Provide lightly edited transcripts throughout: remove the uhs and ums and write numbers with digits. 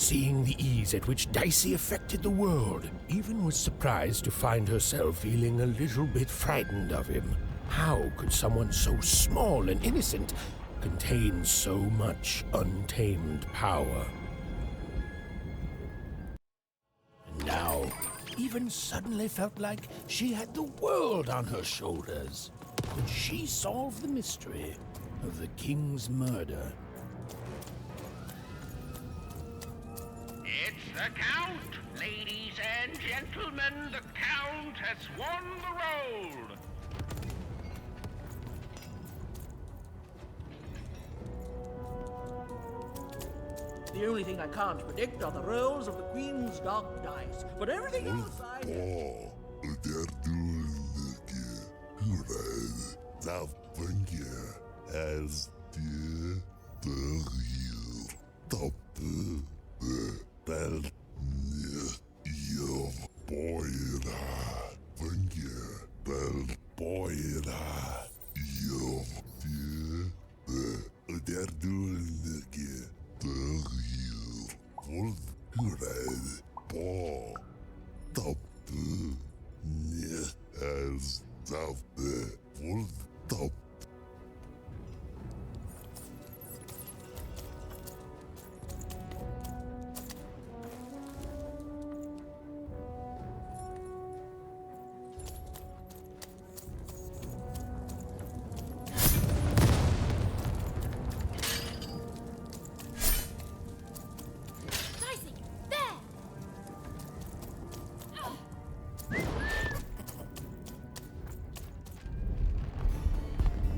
Seeing the ease at which Dicey affected the world, Even was surprised to find herself feeling a little bit frightened of him. How could someone so small and innocent contain so much untamed power? And now, Even suddenly felt like she had the world on her shoulders. Could she solve the mystery of the king's murder? It's the Count! Ladies and gentlemen, the Count has won the road! The only thing I can't predict are the rolls of the Queen's dark dice. But everything else I...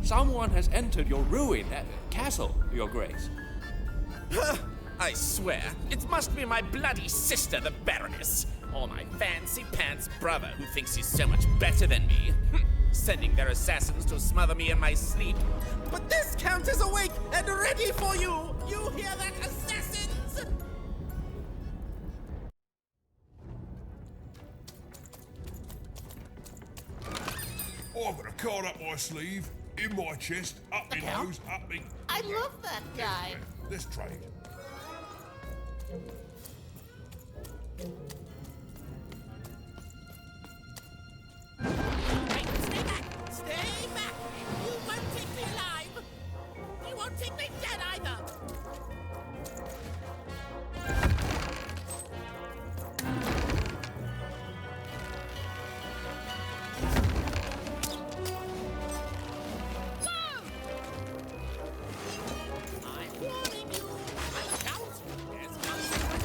Someone has entered your ruined castle, Your Grace. I swear, it must be my bloody sister, the Baroness, or my fancy-pants brother who thinks he's so much better than me, sending their assassins to smother me in my sleep. But this Count is awake and ready for you! You hear that, assassins? I've got a card up my sleeve, in my chest, up my nose, up me... I love that guy. Let's trade. Stay back! Stay back! You won't take me alive! You won't take me dead either! I'm warning you! I'm Count! There's nothing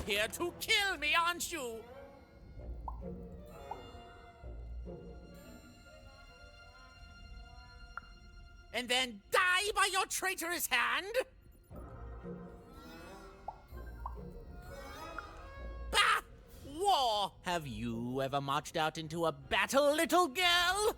here to kill me, aren't you? And then die by your traitorous hand? Bah! War! Have you ever marched out into a battle, little girl?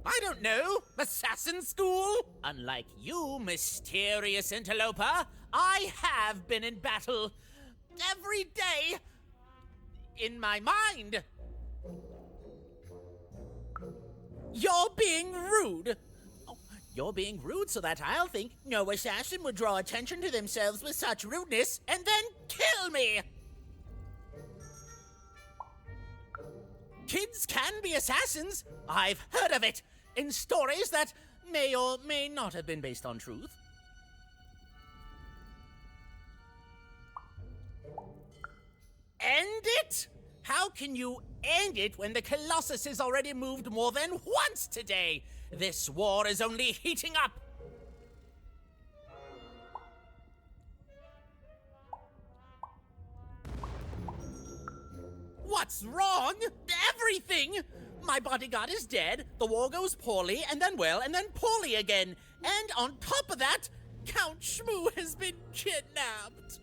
I don't know. Assassin school? Unlike you, mysterious interloper, I have been in battle every day in my mind. You're being rude. Oh, you're being rude so that I'll think no assassin would draw attention to themselves with such rudeness and then kill me. Kids can be assassins. I've heard of it in stories that may or may not have been based on truth. End it? How can you end it when the Colossus has already moved more than once today? This war is only heating up. What's wrong? Everything! My bodyguard is dead, the war goes poorly, and then well, and then poorly again. And on top of that, Count Shmoo has been kidnapped.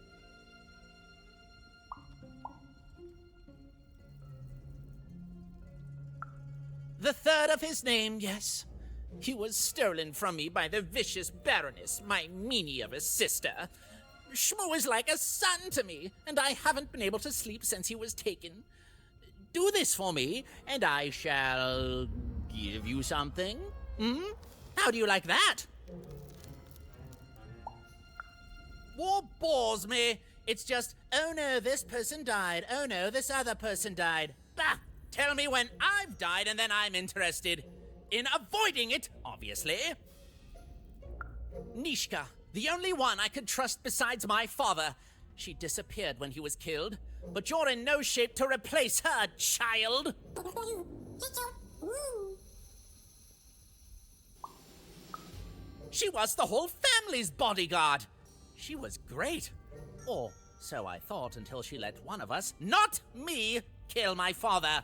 The third of his name, yes. He was stolen from me by the vicious Baroness, my meanie of a sister. Shmoo is like a son to me, and I haven't been able to sleep since he was taken. Do this for me, and I shall give you something. How do you like that? War bores me. It's just, oh no, this person died. Oh no, this other person died. Bah! Tell me when I've died, and then I'm interested in avoiding it, obviously. Nishka, the only one I could trust besides my father. She disappeared when he was killed, but you're in no shape to replace her, child. She was the whole family's bodyguard. She was great. Or so I thought until she let one of us, not me, kill my father.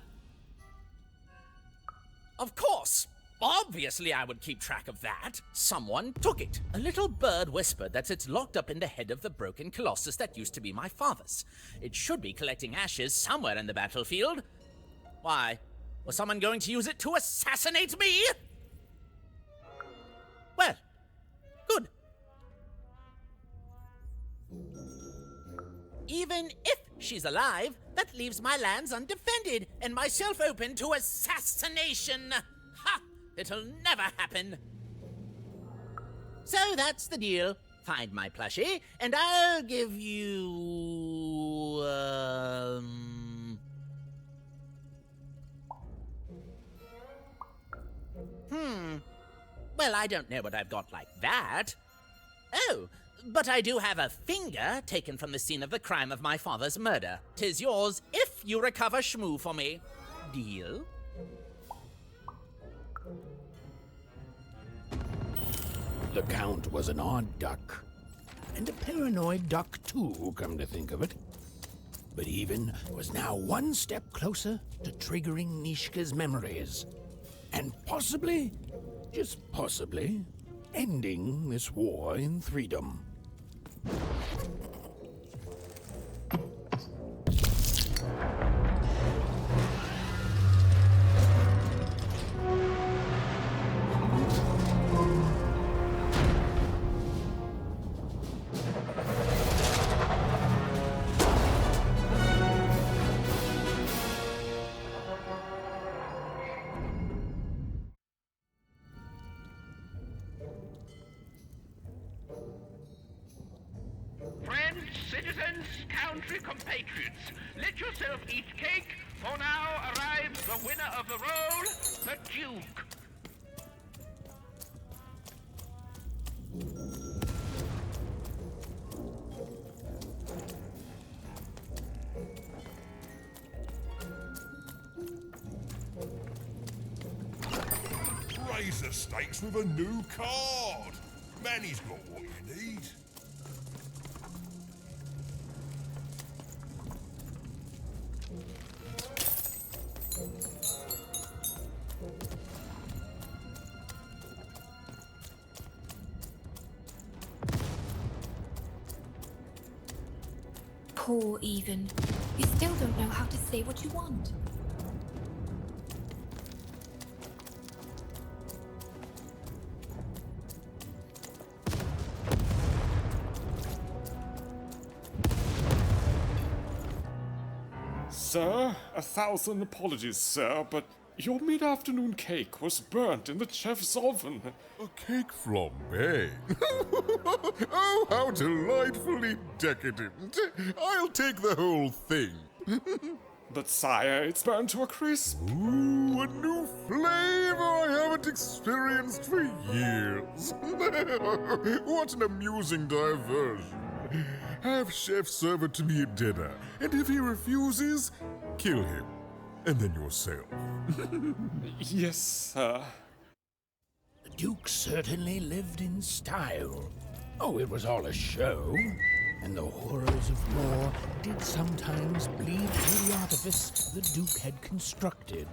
Of course. Obviously I would keep track of that. Someone took it. A little bird whispered that it's locked up in the head of the broken colossus that used to be my father's. It should be collecting ashes somewhere in the battlefield. Why? Was someone going to use it to assassinate me? Well, good. Even if she's alive, that leaves my lands undefended and myself open to assassination. Ha! It'll never happen. So that's the deal. Find my plushie, and I'll give you... Well, I don't know what I've got like that. Oh, but I do have a finger taken from the scene of the crime of my father's murder. 'Tis yours if you recover Shmoo for me. Deal? The Count was an odd duck. And a paranoid duck too, come to think of it. But even was now one step closer to triggering Nishka's memories. And possibly, just possibly, ending this war in freedom. Friends, citizens, country compatriots, let yourself eat cake, for now arrives the winner of the role, the Duke. Raise the stakes with a new card. Manny's got what you need. Poor Even. You still don't know how to say what you want. Sir, 1,000 apologies, sir, but your mid-afternoon cake was burnt in the chef's oven. A cake flambe? Oh, how delightfully decadent. I'll take the whole thing. But sire, it's burnt to a crisp. Ooh, a new flavor I haven't experienced for years. What an amusing diversion. Have Chef serve it to me at dinner, and if he refuses, kill him. And then yourself. Yes, sir. The Duke certainly lived in style. Oh, it was all a show, and the horrors of war did sometimes bleed through the artifice the Duke had constructed.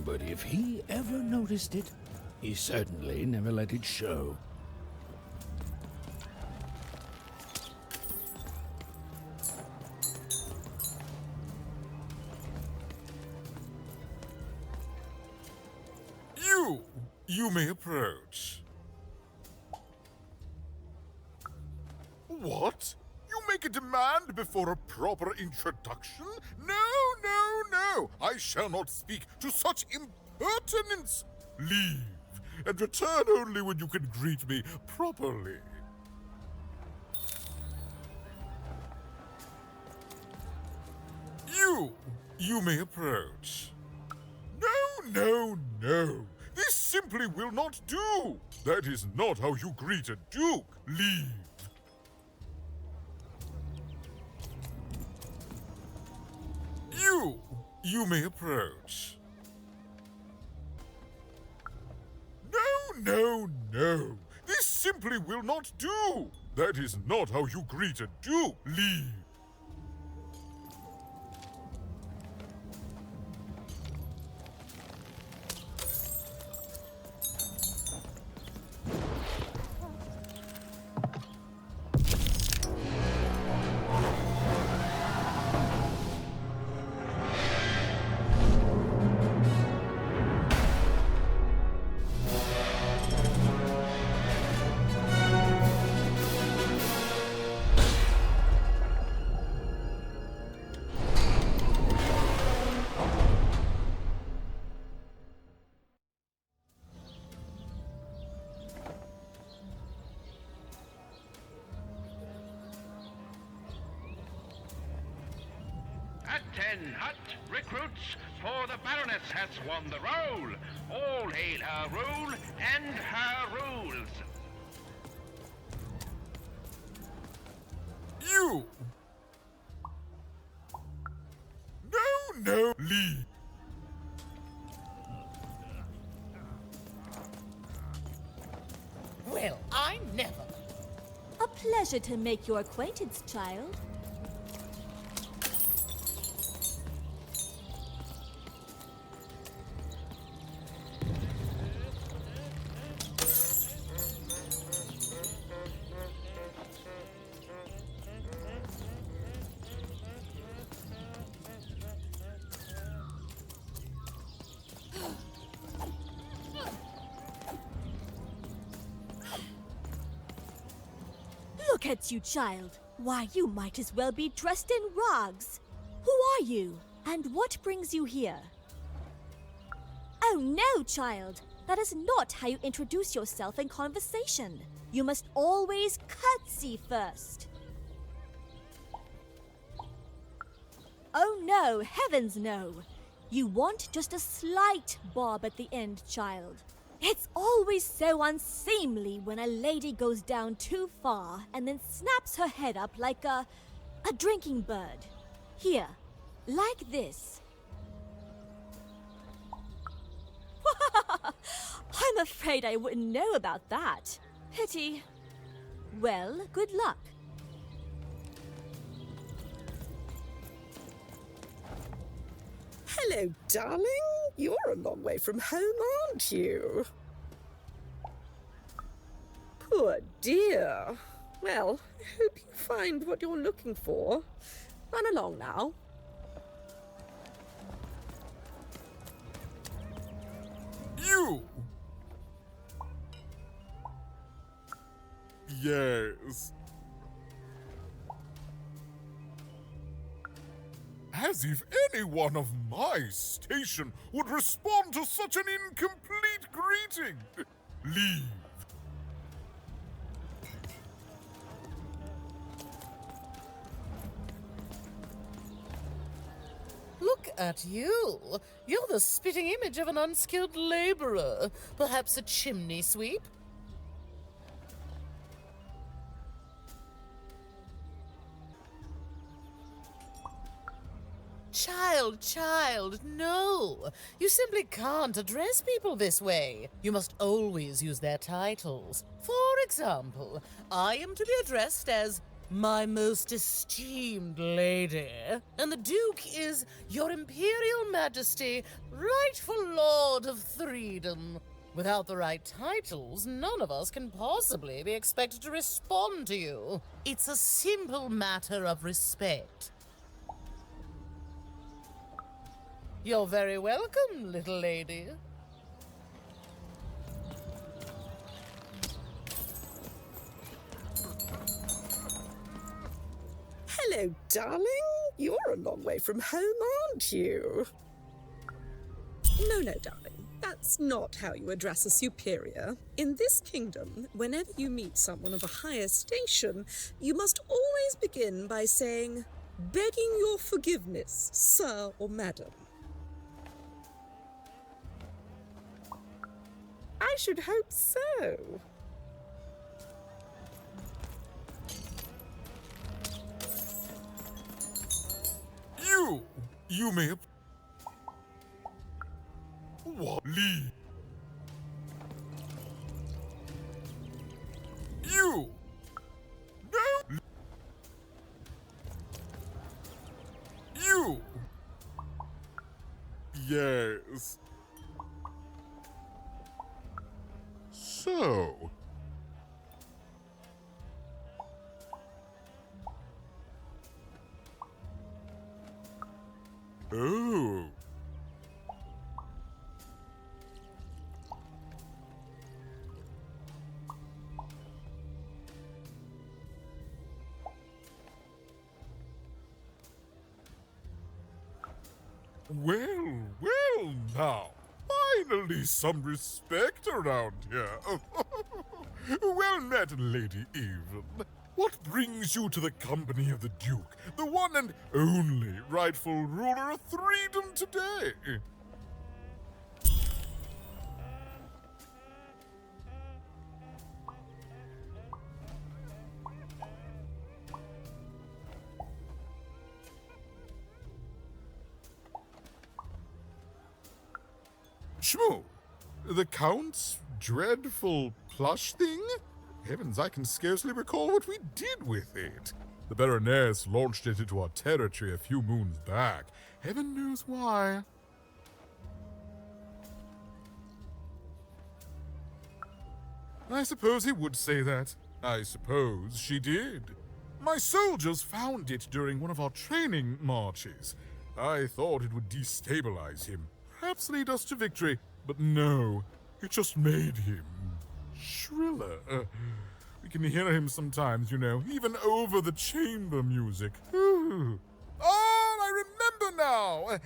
But if he ever noticed it, he certainly never let it show. You may approach. What? You make a demand before a proper introduction? No. I shall not speak to such impertinence. Leave, and return only when you can greet me properly. You may approach. No. This simply will not do. That is not how you greet a duke. Leave. You may approach. No. This simply will not do. That is not how you greet a duke. Leave. At 10 hut recruits, for the Baroness has won the roll. All hail her rule and her rules. No, leave. Well, I never. A pleasure to make your acquaintance, child. Look at you, child. Why, you might as well be dressed in rags. Who are you? And what brings you here? Oh no, child. That is not how you introduce yourself in conversation. You must always curtsy first. Oh no, heavens no. You want just a slight bob at the end, child. It's always so unseemly when a lady goes down too far and then snaps her head up like a drinking bird. Here, like this. I'm afraid I wouldn't know about that. Pity. Well, good luck. Hello, darling. You're a long way from home, aren't you? Poor dear. Well, I hope you find what you're looking for. Run along now. You! Yes. As if anyone of my station would respond to such an incomplete greeting. Leave. Look at you. You're the spitting image of an unskilled laborer. Perhaps a chimney sweep? Child, no. You simply can't address people this way. You must always use their titles. For example, I am to be addressed as my most esteemed lady, and the Duke is Your Imperial Majesty, rightful Lord of Freedom. Without the right titles, none of us can possibly be expected to respond to you. It's a simple matter of respect. You're very welcome, little lady. Hello, darling. You're a long way from home, aren't you? No, darling. That's not how you address a superior. In this kingdom, whenever you meet someone of a higher station, you must always begin by saying, "Begging your forgiveness, sir or madam." I should hope so. You may have... What? Leave. You! No! You! Yes. So... Oh. Well now. Finally some respect around here. Well met, Lady Even. What brings you to the company of the Duke, the one and only rightful ruler of Freedom today? Shmoo, the Count's dreadful plush thing? Heavens, I can scarcely recall what we did with it. The Baroness launched it into our territory a few moons back. Heaven knows why. I suppose he would say that. I suppose she did. My soldiers found it during one of our training marches. I thought it would destabilize him, perhaps lead us to victory, but no, it just made him shriller. We can hear him sometimes, you know, even over the chamber music. Oh, I remember now!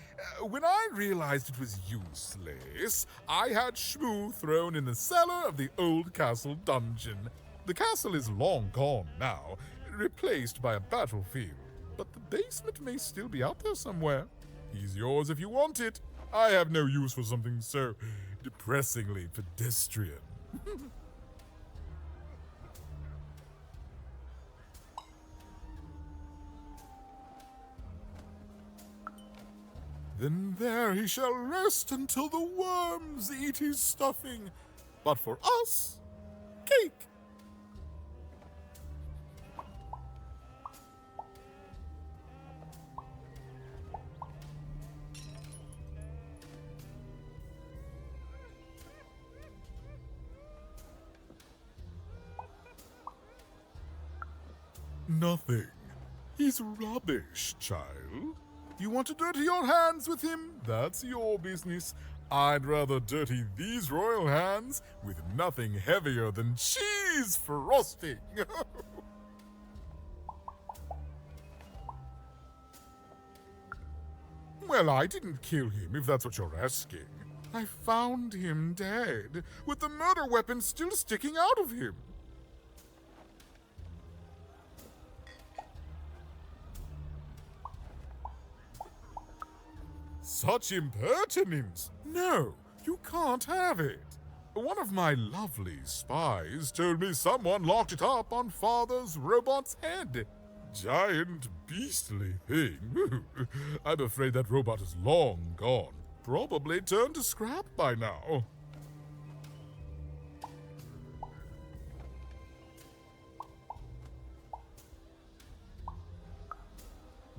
When I realized it was useless, I had Shmoo thrown in the cellar of the old castle dungeon. The castle is long gone now, replaced by a battlefield, but the basement may still be out there somewhere. He's yours if you want it. I have no use for something so depressingly pedestrian. Then there he shall rest until the worms eat his stuffing. But for us, cake. nothing. He's rubbish, child. You want to dirty your hands with him? That's your business. I'd rather dirty these royal hands with nothing heavier than cheese frosting. Well, I didn't kill him, if that's what you're asking. I found him dead, with the murder weapon still sticking out of him. Such impertinence! No, you can't have it. One of my lovely spies told me someone locked it up on Father's robot's head. Giant, beastly thing. I'm afraid that robot is long gone. Probably turned to scrap by now.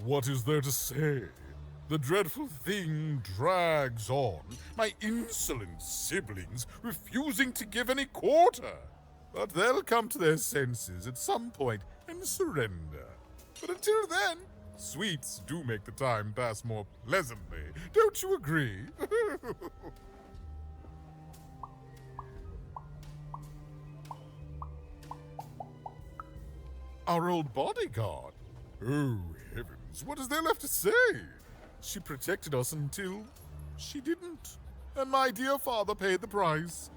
What is there to say? The dreadful thing drags on, my insolent siblings refusing to give any quarter. But they'll come to their senses at some point and surrender. But until then, sweets do make the time pass more pleasantly. Don't you agree? Our old bodyguard. Oh, heavens, what is there left to say? She protected us until she didn't. And my dear father paid the price.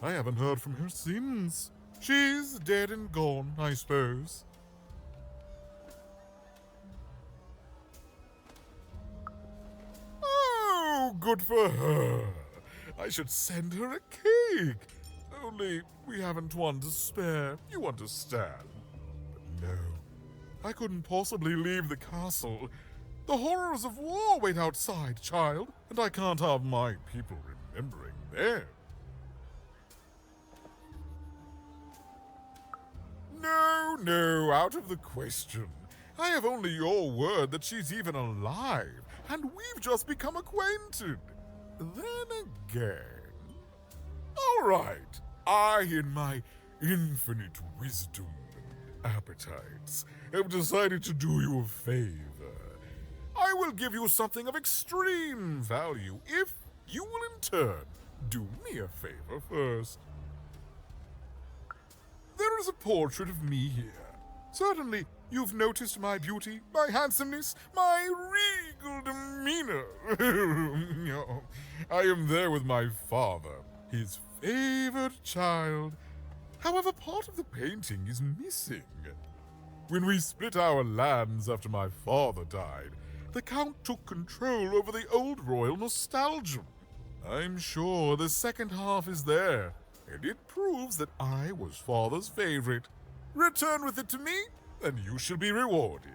I haven't heard from her since. She's dead and gone, I suppose. Oh, good for her. I should send her a cake. Only we haven't one to spare, you understand. But no, I couldn't possibly leave the castle. The horrors of war wait outside, child, and I can't have my people remembering them. No, out of the question. I have only your word that she's even alive, and we've just become acquainted. Then again... All right, I, in my infinite wisdom and appetites, have decided to do you a favor. I will give you something of extreme value if you will in turn do me a favor first. There is a portrait of me here. Certainly, you've noticed my beauty, my handsomeness, my regal demeanor. I am there with my father, his favored child. However, part of the painting is missing. When we split our lands after my father died, the Count took control over the old royal nostalgia. I'm sure the second half is there, and it proves that I was father's favorite. Return with it to me, and you shall be rewarded.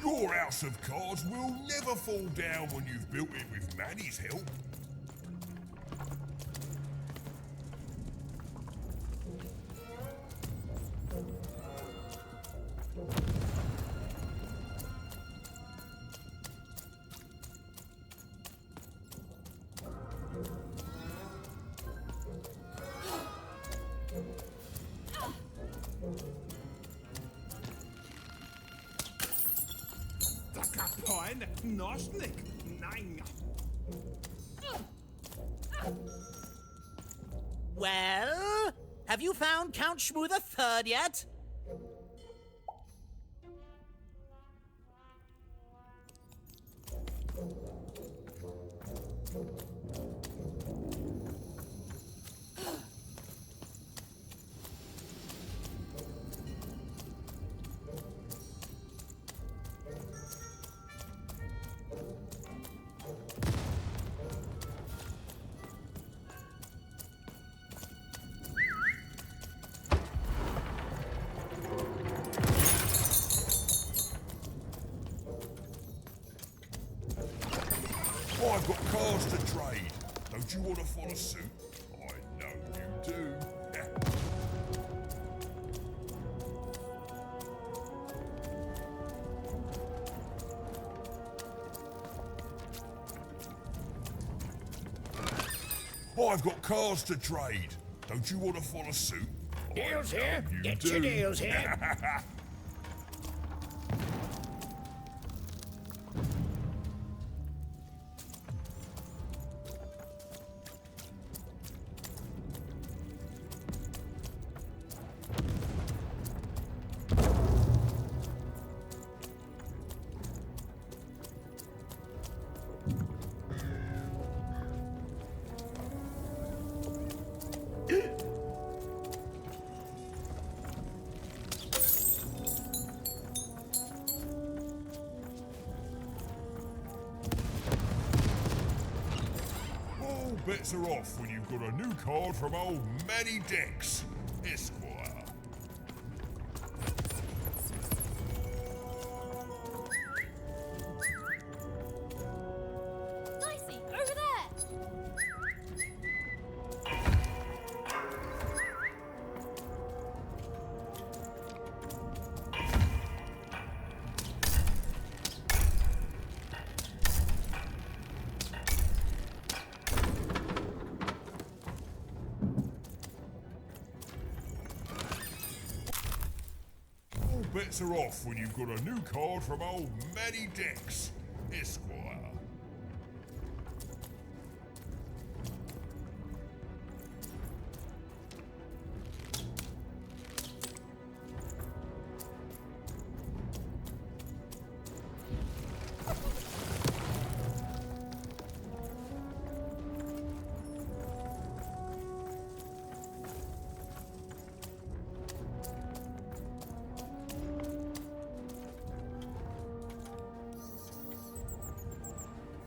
Your house of cards will never fall down when you've built it with Manny's help. Well, have you found Count Shmoo the Third yet? I've got cars to trade. Don't you want to follow suit? I know you do. I've got cars to trade. Don't you want to follow suit? Deals I know here. you Get do. your deals here. All bets are off when you've got a new card from old Manny Dex, Esquire. Dicey, over there! All bets are off when you've got a new card from old Manny Dex, Esquire.